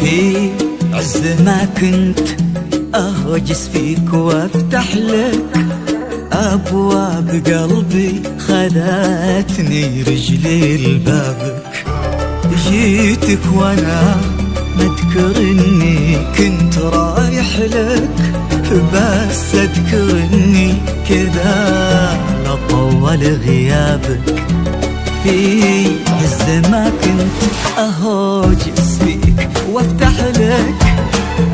في عز ما كنت أهوجس فيك وافتح لك أبواب قلبي، خذتني رجلي لبابك. جيتك وانا مذكر اني كنت رايح لك، بس اذكر اني كذا لطول غيابك. في عز ما كنت اهوجس فيك وافتح لك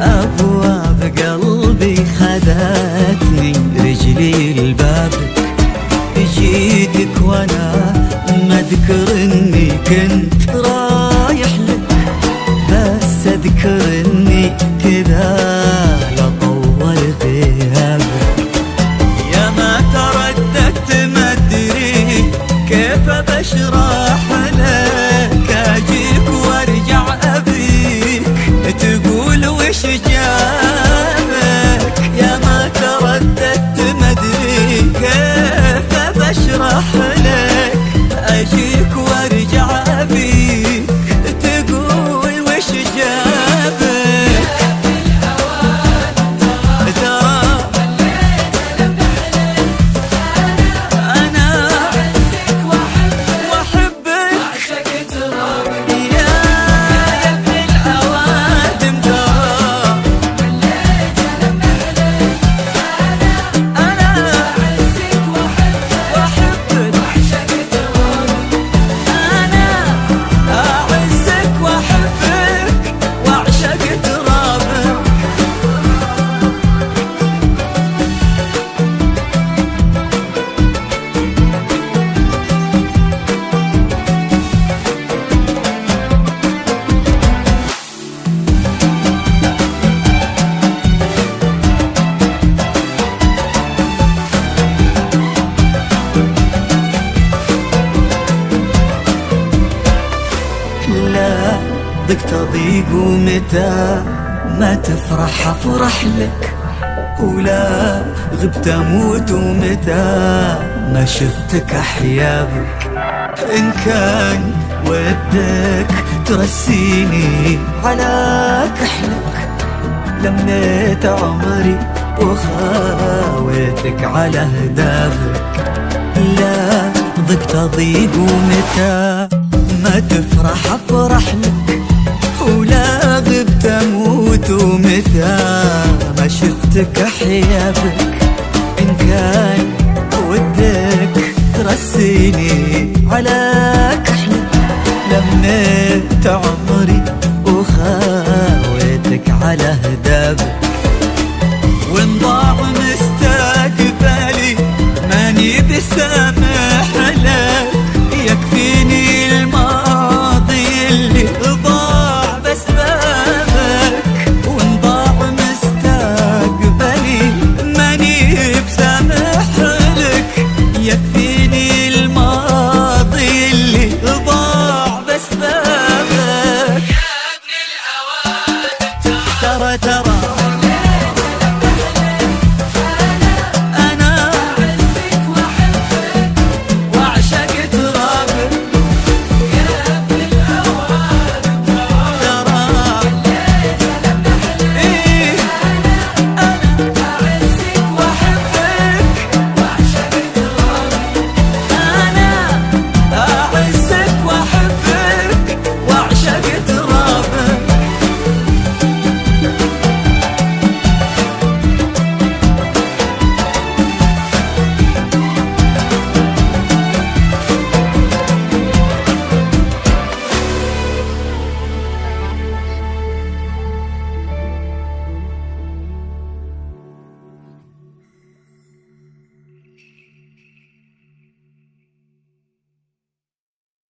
ابواب قلبي، خذتني رجلي لبابك. جيتك وانا مذكر اني كنت رايح لك، بس اذكر اني كذا لطول غيابك. يا ما ترددت ما ادري كيف بشرح لك، اجيك وارجع ابيك تقول وش جابك. يا ما ترددت ما ادري كيف بشرح لك، اجيك وارجع ابيك تقول وش جابك. ترى انا واحبك يا ابن العوادم. ترى انا واحبك أعزك وأحبك وأعشق ترابك. لا ضقت أضيق ومتى ما تفرح أفرح لك، ولا غبت أموت ومتى ما شفتك أحيا بك. إن كان ودك ترسيني على كحلك، لميت عمري وخاويتك على هدابك. لا ضقت أضيق ومتى ما تفرح أفرح لك، ولا غبت أموت ومتى ما شفتك أحيا بك. إن كان ودك ترسيني على كحلك، لميت عمري